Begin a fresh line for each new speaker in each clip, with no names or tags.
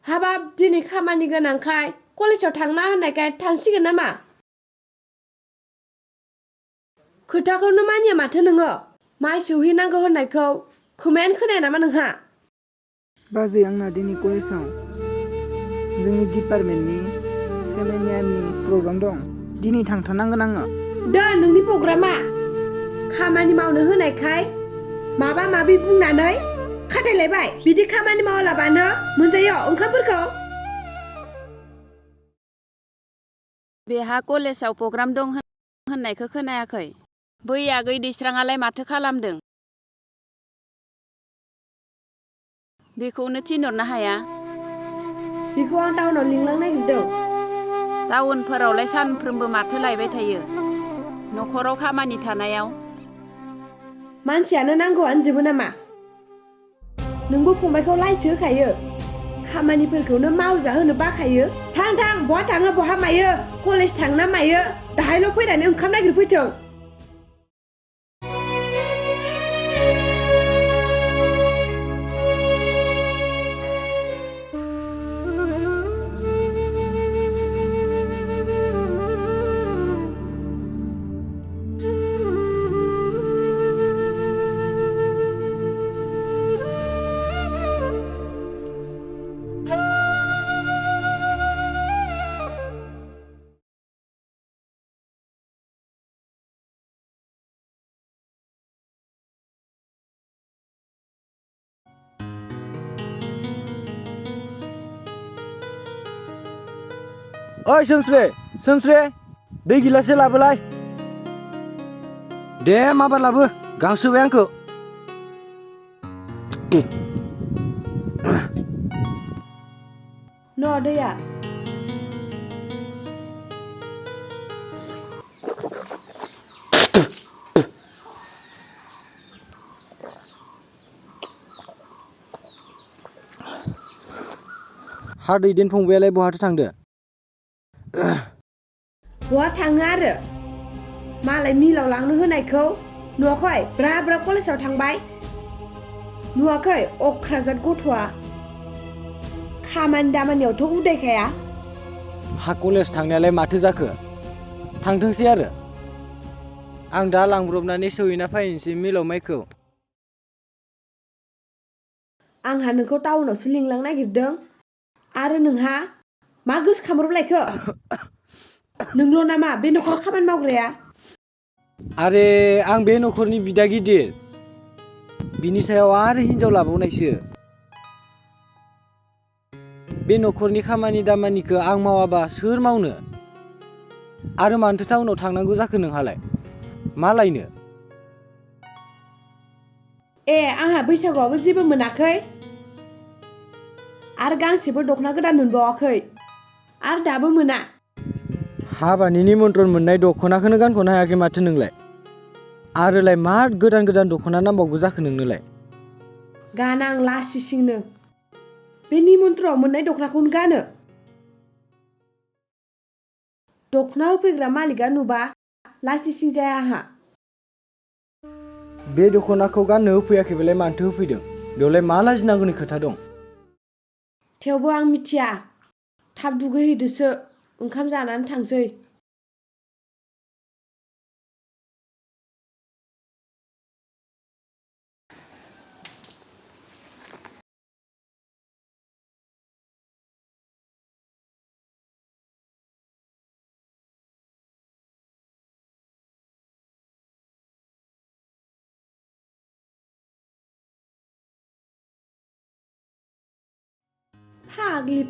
हाबाब दिनै खामानि गोनांखाय कलेजाव थांना होननायखाय थांसिगोन नामा? खोथाखौनो मानिया माथो नोङो। माइ सौहैनांगौ होननायखौ खोमायानो खोनाया नामा नोंहा?
बाजै आंना दिनै कलेजाव जोंनि डिपार्टमेन्टनि सेमिनारनि प्रग्राम दं। दिनै थांथारनांगोन आङो।
दोन नोंनि प्रग्रामा। खामानि मावनो होनायखाय माबा माबि बुंनानै खाथायलायबाय। बिदि खामानि मावालाबानो मोनजायो ओंखामफोरखौ।
बेहा कलेजाव प्रग्राम दं होननायखौ खोनायाखै? बै आगै दैस्राङालाय माथो खालामदों? बेखौनो थिनहरनो हाया?
बेखौ आं टाउनाव लिंलांनो नागिरदों।
टाउनफोरावलाय सानफ्रोमबो माथो लायबाय थायो? न'खराव खामानि थानायाव
मानसियानो नांगौआनो जोबो नामा? नोंबो फंबायखौ लाइसो होखायो। खामानिफोरखौनो मावजाहोनो बाखायो। थां बहा थाङो बहा मायो? कलेज थांना मायो? दाहायल' फैनानै ओंखाम नागिरफैथों।
ओइ सोमस्रे दै गिलाससे लाबोलाय। दे माबार लाबो, गांसोबाय आंखौ।
न' दैया।
हा दैदेन फंबायालाय बहाथो थांदो?
बहा थाङो आरो? मालाय मिलाव लांनो होनायखौ नुवाखै? ब्रा ब्रा कलेजाव थांबाय। नुवाखै अख्राजाद गथ'आ? खामानि दामानियावथ' उदायखाया।
हा कलेज थांनायालाय माथो जाखो? थांथोंसै आरो। आं दा लांब्रबनानै सौहैना फैनोसै मिलाव माइखौ।
आंहा नोंखौ टाउनावसो लिंलांनो नागिरदों आरो नोंहा मा गोसोखांब्रबलायखो? नोंल' नामा बे न'खराव खामानि मावग्राया?
आरे आं बे न'खरनि बिदा गिदिर। बिनि सायाव आरो हिनजाव लाबावनायसो। बे न'खरनि खामानि दामानिखौ आं मावाबा सोर मावनो? आरो मानोथो टाउनाव थांनांगौ जाखो नोंहालाय? मा लायनो?
ए आंहा बैसागुआवबो जेबो मोनाखै आरो गांसेबो दख'ना गोदान मोनबावाखै आरो दाबो मोना।
हाबानि निमन्त्रन मोननाय दख'नाखौनो गानख'नो हायाखै माथो नोंलाय? आरोलाय मा गोदान दख'ना नांबावगौ जाखो नोंनोलाय?
गाना आं लासिंसिंनो। बे निमन्त्रआव मोननाय दख'नाखौनो गानो। दख'ना होफैग्रा मालिकआ नुबा लासिंसिं जाया आंहा।
बे दख'नाखौ गाननो होफैयाखैबालाय मानोथो होफैदों? बेयावलाय मा लाजिनांगौनि खोथा दं?
थेवबो आं मिथिया। थाब दुगैहैदोसो, ओंखाम जानानै थांसै।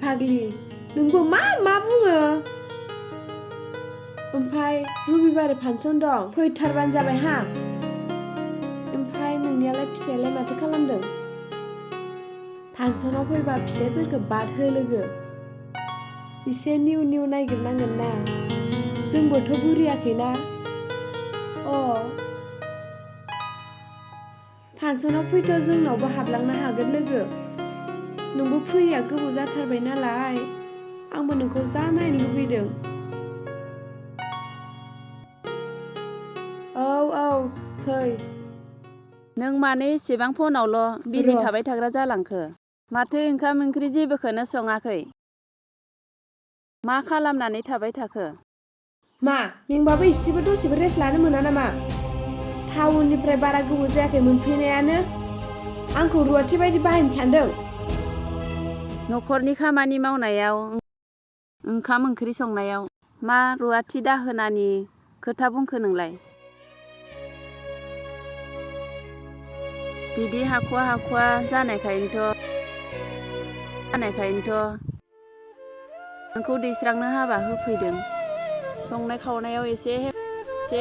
फाग्लि नोंबो मा बुङो? ओमफ्राय रबिबारै फांसन दं, फैथारबानो जाबाय हा। ओमफ्राय नोंनियालाय फिसायालाय माथो खालामदों? फांसनाव फैबा फिसाइफोरखौ बाद हो लोगो। एसे निउ नागिरनांगोन ना। जोंबोथ' बुरियाखैना। फांसनाव फैथ' जोंनावबो हाबलांनो हागोन लोगो। नोंबो फैया गोबाव जाथारबाय नालाय, आंबो नोंखौ जा नायनो लुगैदों। औ फै।
नों मानो एसेबां फनावल' बिजि थाबाय थाग्रा जालांखो? माथो ओंखाम ओंख्रि जेबोखौनो सङाखै? मा खालामनानै थाबाय थाखो?
मा मेंबाबो इसेबो दसेबो रेस्ट लानो मोना नामा? टाउननिफ्राय बारा गोबाव जायाखै मोनफैनायानो आंखौ रुवाथि बायदि बाहायनो सानदों।
न'खरनि खामानि मावनायाव ओंखाम ओंख्रि संनायाव मा रुवाथि दाहोनानि खोथा बुंखो नोंलाय? बिदि हाखुवा जानायखायनोथ' नोंखौ दैस्रांनो हाबा होफैदों। संनाय खावनायाव एसे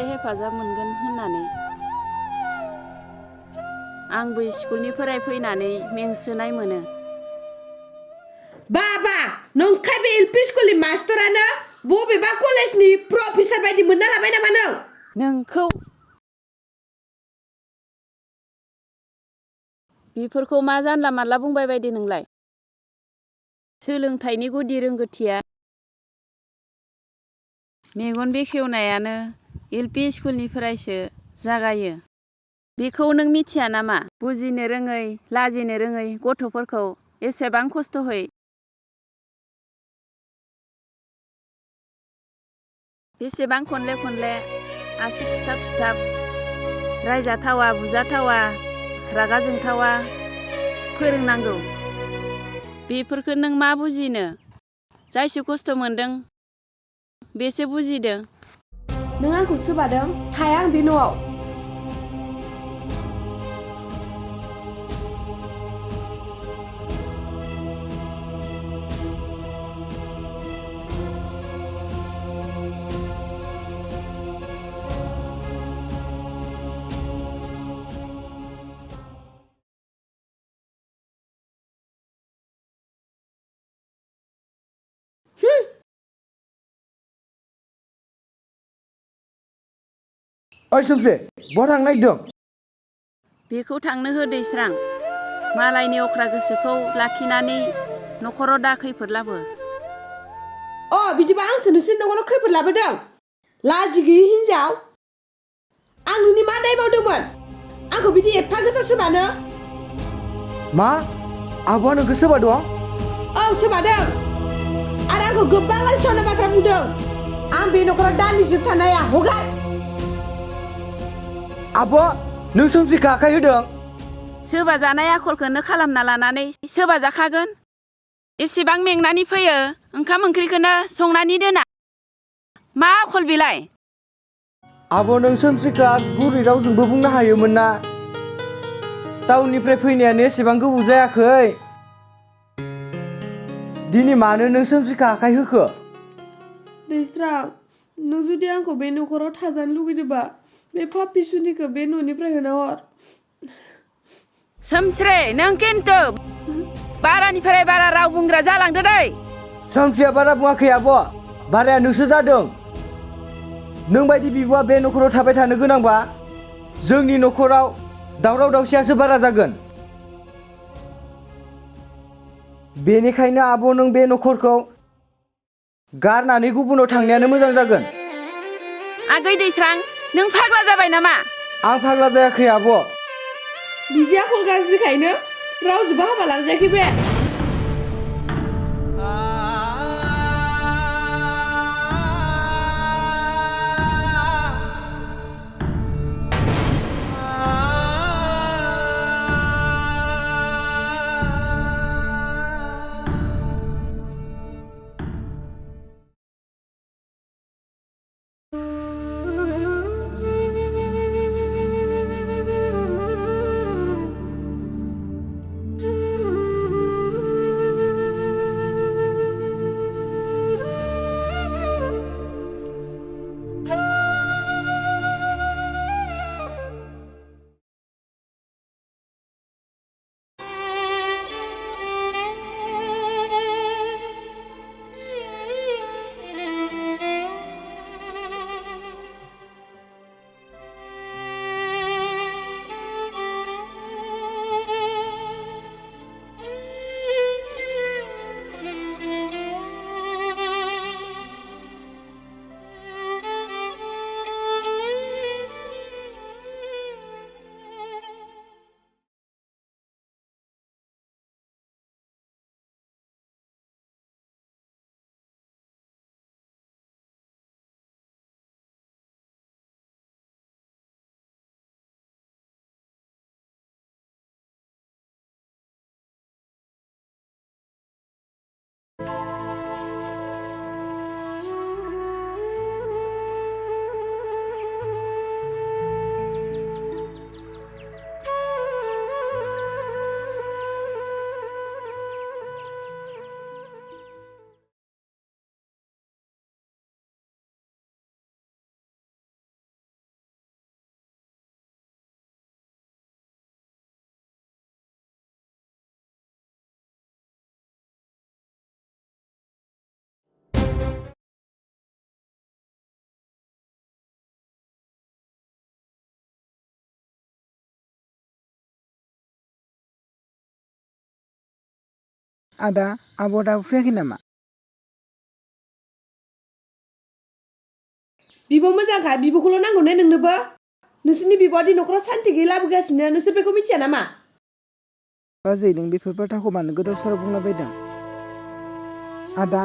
हेफाजाब मोनगोन होननानै। आंबो स्कुलनिफ्राय फैनानै मेंसोनाय मोनो।
बाबा नोंखाय बे एल पि स्कुलनि मास्टरानो बबेबा कलेजनि प्रफेसार बायदि मोनना लाबाय नामा नों?
नोंखौ बेफोरखौ मा जानला मानला बुंबाय बायदि नोंलाय? सोलोंथाइनि गुदि रोंगौथिया मेगन बेखेवनायानो एल पि स्कुलनिफ्रायसो जागायो। बेखौ नों मिथिया नामा? बुजिनो रोङै लाजिनो रोङै गथ'फोरखौ एसेबां खस्थ'यै बेसेबां खनले आसि थुथाब रायजाथावा बुजाथावा रागा जोंथावा फोरोंनांगौ। बेफोरखौ नों मा बुजिनो? जायसो खस्थ' मोनदों बेसो बुजिदों।
नों आंखौ सोबादों थाया आं बे न'आव।
ओइ सोमस्रि बहा थांनो नागिरदों?
बेखौ थांनो हो दैस्रां। मालायनि अख्रा गोसोखौ लाखिनानै न'खराव दा खैफोद लाबो।
बिदिबा आंसो नोंसोरनि न'खराव खैफोद लाबोदों? लाजि गैयि हिनजाव। आं नोंनि मा दाय मावदोंमोन आंखौ बिदि एफा गोसा सोबानो?
मा? आब'आ नोंखौ सोबादों?
औ सोबादों। आरो आंखौ गोबां लाजिथावना बाथ्रा बुंदों। आं बे न'खराव दान्दिसे थानो हाया। हगार।
आब' नों सोमस्रिखौ आखाय होदों?
सोबा जानाय आखलखौनो खालामना लानानै सोबा जाखागोन। एसेबां मेंनानै फैयो ओंखाम ओंख्रिखौनो संनानै दोना। मा आखल बेलाय?
आब' नों सोमस्रिखौ गुरै रावजोंबो बुंनो हायोमोन ना। टाउननिफ्राय फैनायानो एसेबां गोबाव जायाखै। दिनै मानो नों सोमस्रिखौ आखाय होखो?
दैस्रां नों जुदि आंखौ बे न'खराव थाजानो लुगैदोंबा बे पापि सुनिखौ बे न'निफ्राय होना हर।
सोमस्रे नों खिन्थु बारानिफ्राय बारा राव बुंग्रा जालांदो दै।
सोमस्रिया बारा बुङाखै आब'। बाराया नोंसो जादों। नों बायदि बिब'आ बे न'खराव थाबाय थानो गोनांबा जोंनि न'खराव दावराव दावसियासो बारा जागोन। बेनिखायनो आब' नों बे न'खरखौ गारनानै गुबुनाव थांनायानो मोजां जागोन।
आगै दैस्रां नों फाग्ला जाबाय नामा?
आं फाग्ला जायाखै आब'।
बिदि आखल गाज्रिखायनो रावजोंबो हाबा लांजायाखै बे।
आदा आब' दाबो फैयाखै नामा?
बिब' मोजांखा बिब'खौल' नांगौ ने नोंनोबो? नोंसोरनि बिब'आ दि न'खराव सान्ति गैयै लाबोगासिनो नोंसोर बेखौ मिथिया नामा?
बाजै नों बेफोर बाथ्राखौ मानो गोदाव सोराव बुंलाबायदों? आदा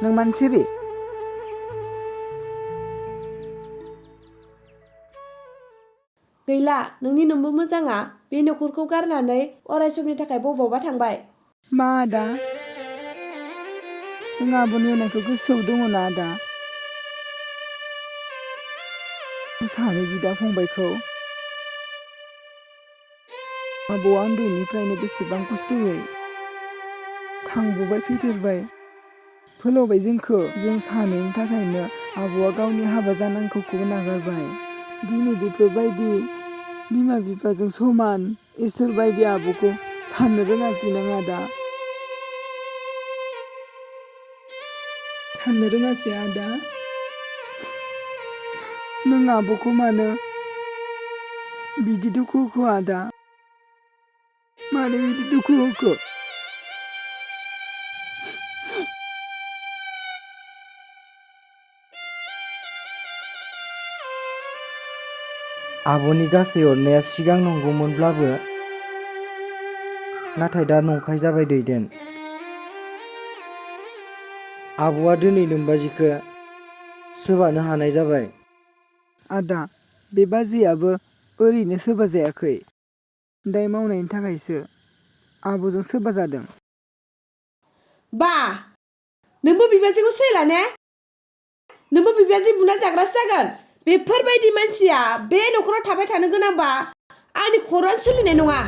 नों मानो सिरि?
गैला नोंनि नोंबो मोजाङा बे न'खरखौ गारनानै अराय समनि थाखाय बबावबा थांबाय।
मा आदा? नों आब'नि अननायखौ गोसोआव दङ ना आदा? सानै बिदा फंबायखौ आब'आ उन्दैनिफ्रायनो बेसेबां खस्थ'यै खांबोबाय फेदेरबाय फोलावबाय जोंखौ। जों सानैनि थाखायनो आब'आ गावनि हाबा जानांगौखौबो नागारबाय। दिनै बेफोरबायदि बिमा बिफाजों समान इसोर बायदि आब'खौ साननो रोङासै नों आदा। साननो रोङासै आदा। नों आब'खौ मानो बिदि दुखु होखो आदा? मानो बिदि दुखु होखो?
आब'नि गासै अननाया सिगां नंगौमोनब्लाबो नाथाय दा नंखाय जाबाय दैदेन। आब'आ दिनै नोमबाजिखौ सोबानो हानाय जाबाय।
आदा बे बाजैयाबो ओरैनो सोबा जायाखै। दाय मावनायनि थाखायसो आब'जों सोबा जादों।
बा नोंबो बिबाजैखौ सैला ने? नोंबो बिबाजै बुना जाग्रासो जागोन। बेफोरबायदि मानसिया बे न'खराव थाबाय थानो गोनांबा आंनि खर'आनो सोलिनाय नङा।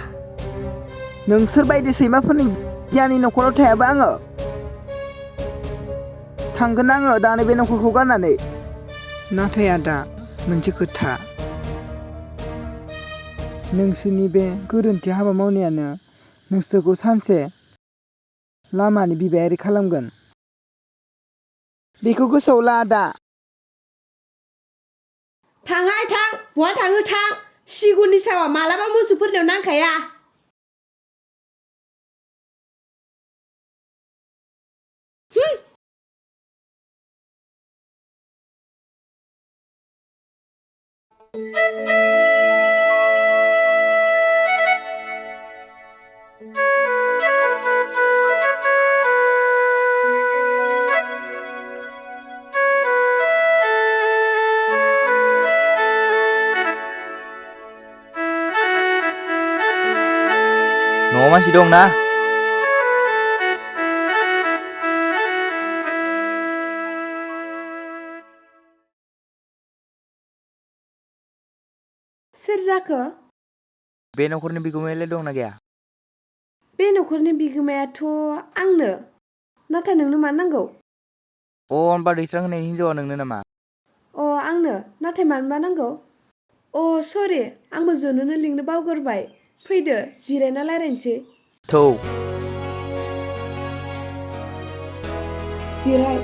नोंसोर बायदि सैमाफोरनि गियाननि न'खराव थायाबा आङो थांगोन आङो दानो बे न'खरखौ गारनानै। नाथाय आदा मोनसे खोथा, नोंसोरनि बे गोरोन्थि हाबा मावनायानो नोंसोरखौ सानसे लामानि बिबायारि खालामगोन। बेखौ गोसोआव ला आदा।
थांहाय थां बहा थाङो थां। सिगुननि सावा मालाबा मोसौफोरनियाव नांखाया।
न'आव मानसि दं ना?
सोर जाखो?
बे न'खरनि बिगुमायालाय दंना गैया?
बे न'खरनि बिगोमायाथ' आंनो। नाथाय नोंनो मानो नांगौ?
होनबा दैस्रां होनायनि हिनजावा नोंनो नामा?
आंनो। नाथाय मानोबा नांगौ? सरि आंबो जनोनो लिंनो बावगारबाय। फैदो जिरायना रायज्लायनोसै।
थौ।
जिराय।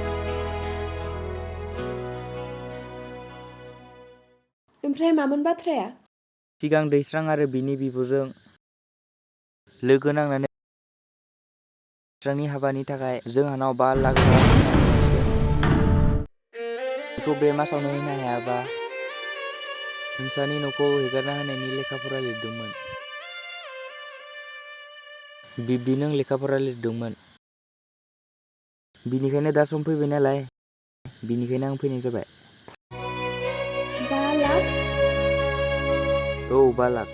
ओमफ्राय मामोन बाथ्राया?
सिगां दैस्रां आरो बिनि बिब'जों लोगो नांनानै दैस्रांनि हाबानि थाखाय जोंहानाव 5 लाख रां बेखौ बे मासावनो होनो हायाबा नोंसानि न'खौ हेगारना होनायनि लेखा फरा लिरदोंमोन। बिब्दिनो लेखा फरा लिरदोंमोन। बिनिखायनो दा सम फैबाय नालाय बिनिखायनो आं फैनाय जाबाय।
5 लाख?
औ 5 लाख।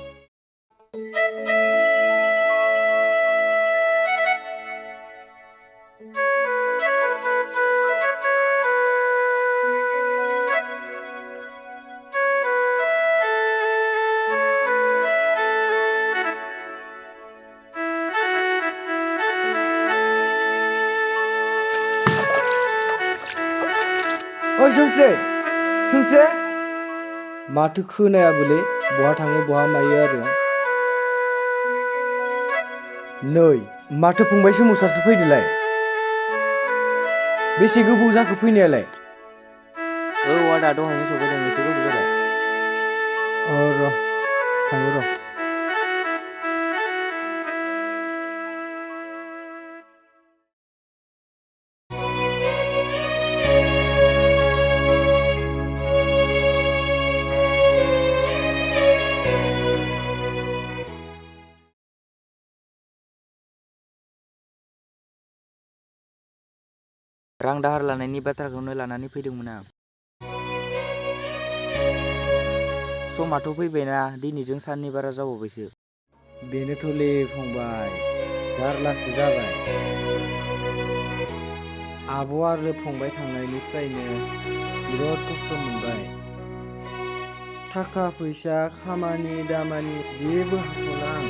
ओइ सोमस्रे माथो खोनायाबोलै बहा थाङो बहा मायो आरो। नै माथो फंबाय सोमावसारसो फैदोलाय। बेसे गोबाव जाखो फैनायालाय? आदा दहायनो सफैदों एसे गोबाव जाबाय। र' थाङो र'।
रां दाहार लानायनि बाथ्राखौनो लानानै फैदोंमोन आं। समाथ' फैबायना दिनैजों साननि बारा जाबावबायसो।
बेनोथ'लै फंबाय, जारलासो जाबाय। आब' आरो फंबाय थांनायनिफ्रायनो बिराद खस्थ' मोनबाय। थाखा फैसा खामानि दामानि जेबो हाख'ला आं।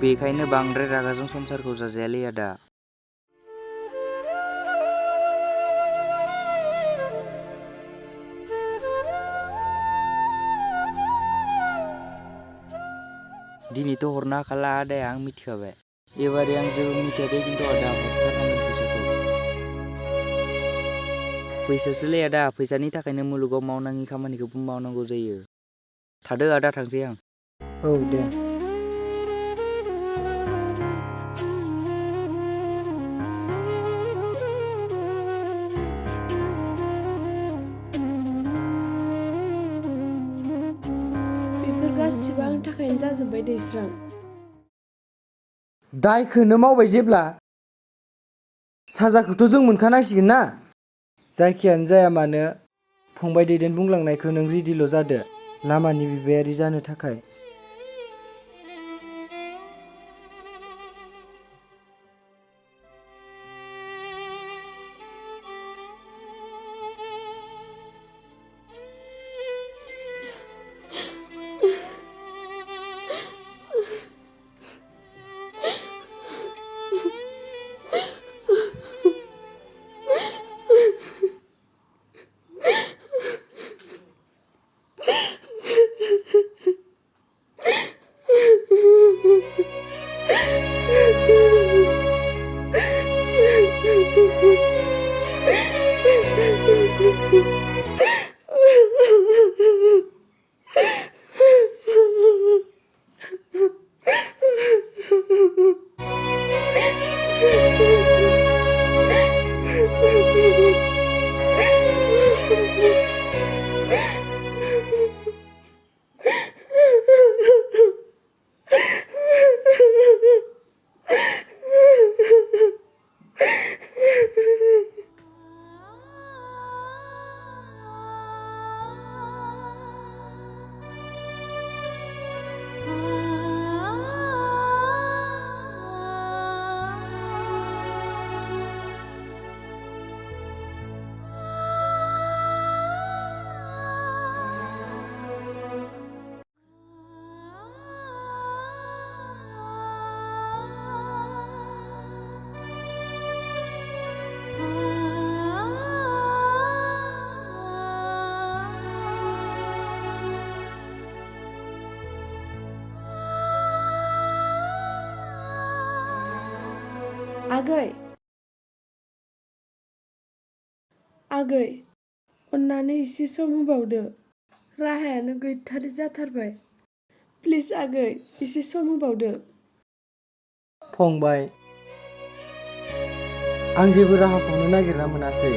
बेखायनो बांद्राय रागाजों संसारखौ जाजायालै आदा। दिनैथ' हरनो हाखाला आदाया, आं मिथिखाबाय। एबारै आं जेबो मिथिया दे, खिन्थु आदा हरथारनांगोन फैसाखौ। फैसासोलै आदा, फैसानि थाखायनो मुलुगाव मावनाङि खामानिखौबो मावनांगौ जायो। थादो आदा, थांसै आं।
औ दे।
बेफोर गासिबो आंनि थाखायनो जाजोब्बाय दैस्रां।
दायखौनो मावबाय जेब्ला साजाखौथ' जों मोनखानांसिगोन ना। जायखियानो जाया मानो फंबाय दैदेन बुंलांनायखौ नों रेडिल' जादो लामानि बिबायारि जानो थाखाय।
आगै आगै अन्नानै एसे सम होबावदो। राहायानो गैथारै जाथारबाय। प्लिज आगै एसे सम होबावदो।
फंबाय, आं जेबो राहाखौनो नागिरना मोनासै।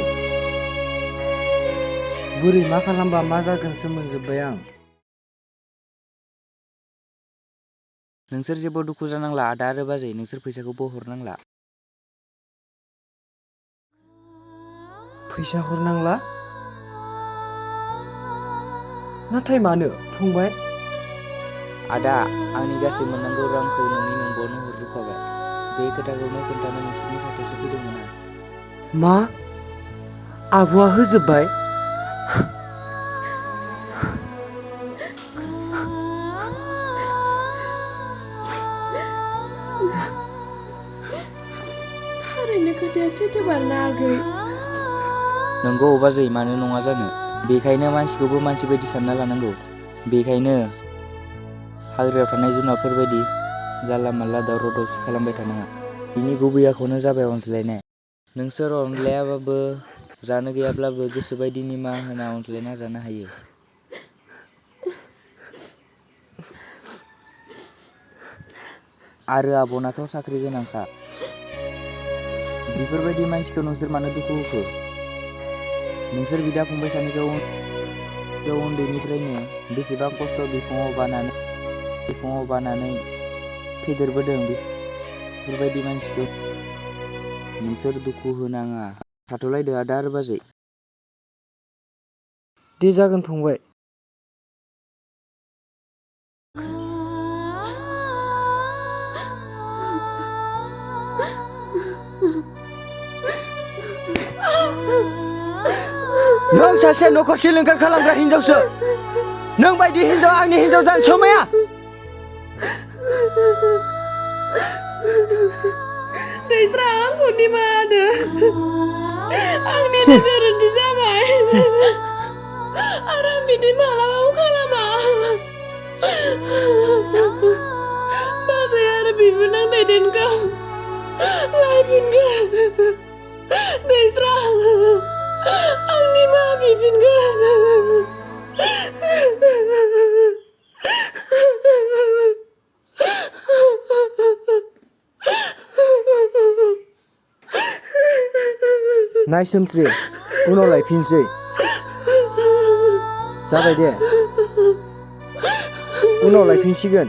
बोरै मा खालामबा मा जागोनसो मोनजोब्बाय आं।
नोंसोर जेबो दुखु जानांला आदा आरो बाजै, नोंसोर फैसाखौबो हरनांला।
फैसा हरनांला? नाथाय मानो फंबाय?
आदा, आंनि गासै मोननांगौ रांखौ नोंनि नोंब'नो हरजोबखाबाय। बे खोथाखौनो खोन्थानो नोंसोरनि खाथियावसो फैदोंमोन आं।
मा? आब'आ होजोब्बाय?
थारैनो खोथाया सैथोमारना आगै?
नंगौ बाजै, मानो नङा जानो। बेखायनो मानसिखौबो मानसि बायदि सानना लानांगौ। बेखायनो हाग्रायाव थानाय जुनारफोर बायदि जानला मानला दावराव दावसि खालामबाय थानाङा। बिनि गुबै आखुआनो जाबाय अनज्लायनाय। नोंसोर अनज्लायाबाबो, जानो गैयाब्लाबो गोसोबायदि निमाहा होना अनज्लायना जानो हायो। आरो आब'नाथ' साख्रि गोनांखा। बेफोरबायदि मानसिखौ नोंसोर मानो दुखु होखो? नोंसोर बिदा फंबाय सानैखौ उन्दैनिफ्रायनो बेसेबां खस्थ' बिखुङाव बानानै फेदेरबोदों। बेफोरबायदि मानसिखौ नोंसोर दुखु होनाङा। थाथ'लायदो आदा आरो बाजै।
दे जागोन फंबाय। नों सासे न'खर सिलिंखार खालामग्रा हिनजावसो। नों बायदि हिनजाव आंनि हिनजाव जानो समाया।
दैस्रा आंखौ निमाहा होदो। आंनिनो गोरोन्थि जाबाय। आरो आं बिदि मालाबाबो खालामा। बाजै आरो बिबोनां दैदेनखौ लायफिनगोन। दैस्रा आं निमाहा बिफिनगोन।
नाय सोमस्रि, उनाव लायफिनसै। जाबाय दे। उनाव लायफिनसिगोन।